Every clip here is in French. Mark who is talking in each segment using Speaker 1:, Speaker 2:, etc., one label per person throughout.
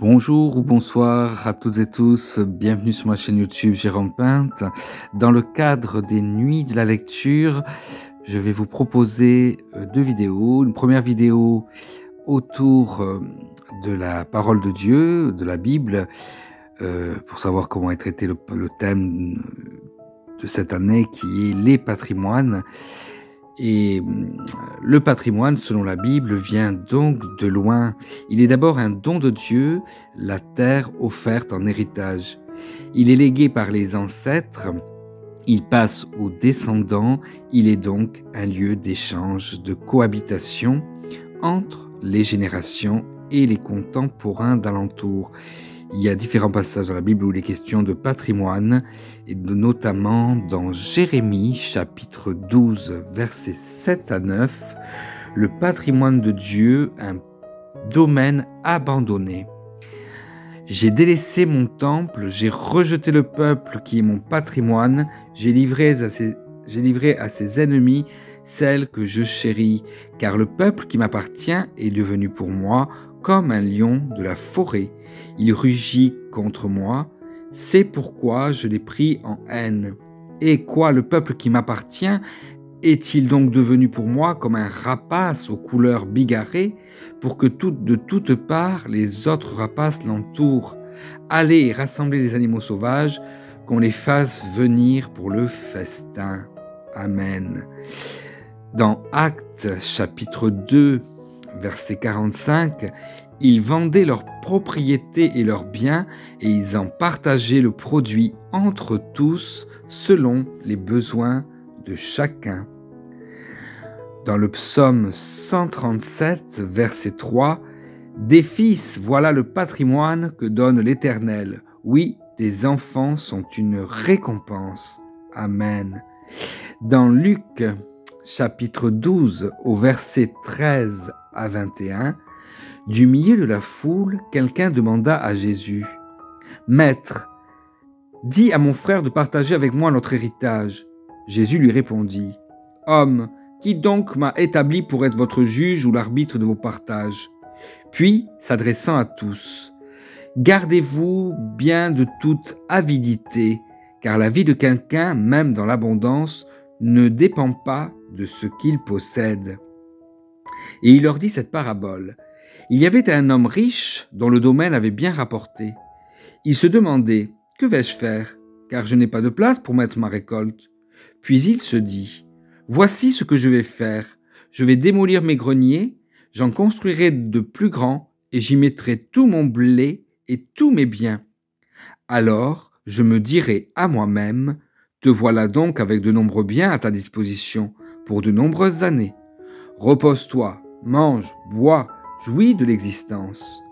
Speaker 1: Bonjour ou bonsoir à toutes et tous, bienvenue sur ma chaîne YouTube Jérôme Pinte. Dans le cadre des Nuits de la lecture, je vais vous proposer deux vidéos. Une première vidéo autour de la parole de Dieu, de la Bible, pour savoir comment est traité le thème de cette année qui est les patrimoines. Et le patrimoine, selon la Bible, vient donc de loin. Il est d'abord un don de Dieu, la terre offerte en héritage. Il est légué par les ancêtres, il passe aux descendants, il est donc un lieu d'échange, de cohabitation entre les générations et les contemporains d'alentour. Il y a différents passages dans la Bible où il est question de patrimoine, et notamment dans Jérémie, chapitre 12, versets 7 à 9, le patrimoine de Dieu, un domaine abandonné. J'ai délaissé mon temple, j'ai rejeté le peuple qui est mon patrimoine, j'ai livré à ses ennemis celle que je chéris, car le peuple qui m'appartient est devenu pour moi comme un lion de la forêt. Il rugit contre moi, c'est pourquoi je l'ai pris en haine. Et quoi, le peuple qui m'appartient est-il donc devenu pour moi comme un rapace aux couleurs bigarrées, pour que de toutes parts les autres rapaces l'entourent? Allez rassembler les animaux sauvages, qu'on les fasse venir pour le festin. Amen. Dans Actes chapitre 2, verset 45, ils vendaient leurs propriétés et leurs biens et ils en partageaient le produit entre tous selon les besoins de chacun. Dans le psaume 137, verset 3, « Des fils, voilà le patrimoine que donne l'Éternel. Oui, des enfants sont une récompense. Amen. » Dans Luc chapitre 12, au verset 13 à 21, du milieu de la foule, quelqu'un demanda à Jésus, « Maître, dis à mon frère de partager avec moi notre héritage. » Jésus lui répondit, « Homme, qui donc m'a établi pour être votre juge ou l'arbitre de vos partages ?» Puis, s'adressant à tous, « Gardez-vous bien de toute avidité, car la vie de quelqu'un, même dans l'abondance, ne dépend pas de ce qu'il possède. » Et il leur dit cette parabole. Il y avait un homme riche dont le domaine avait bien rapporté. Il se demandait, « Que vais-je faire, car je n'ai pas de place pour mettre ma récolte ?» Puis il se dit, « Voici ce que je vais faire. Je vais démolir mes greniers, j'en construirai de plus grands, et j'y mettrai tout mon blé et tous mes biens. Alors je me dirai à moi-même, « Te voilà donc avec de nombreux biens à ta disposition pour de nombreuses années. Repose-toi, mange, bois, jouis de l'existence. »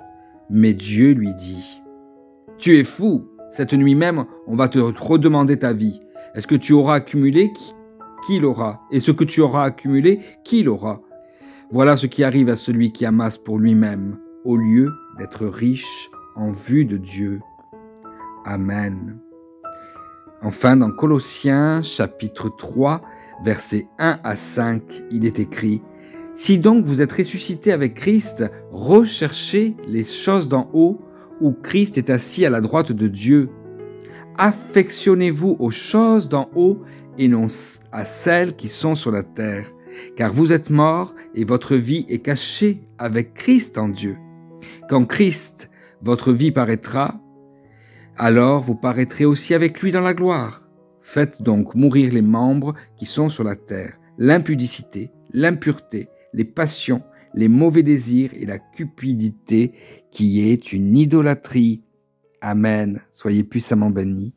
Speaker 1: Mais Dieu lui dit, « Tu es fou, cette nuit même, on va te redemander ta vie. Est-ce que tu auras accumulé? Qui l'aura? Et ce que tu auras accumulé, qui l'aura? Voilà ce qui arrive à celui qui amasse pour lui-même, au lieu d'être riche en vue de Dieu. » Amen. Enfin, dans Colossiens chapitre 3, versets 1 à 5, il est écrit, « Si donc vous êtes ressuscités avec Christ, recherchez les choses d'en haut, où Christ est assis à la droite de Dieu. Affectionnez-vous aux choses d'en haut et non à celles qui sont sur la terre, car vous êtes morts et votre vie est cachée avec Christ en Dieu. Quand Christ, votre vie, paraîtra, alors vous paraîtrez aussi avec lui dans la gloire. Faites donc mourir les membres qui sont sur la terre, l'impudicité, l'impureté, les passions, les mauvais désirs et la cupidité qui est une idolâtrie. » Amen. Soyez puissamment bénis.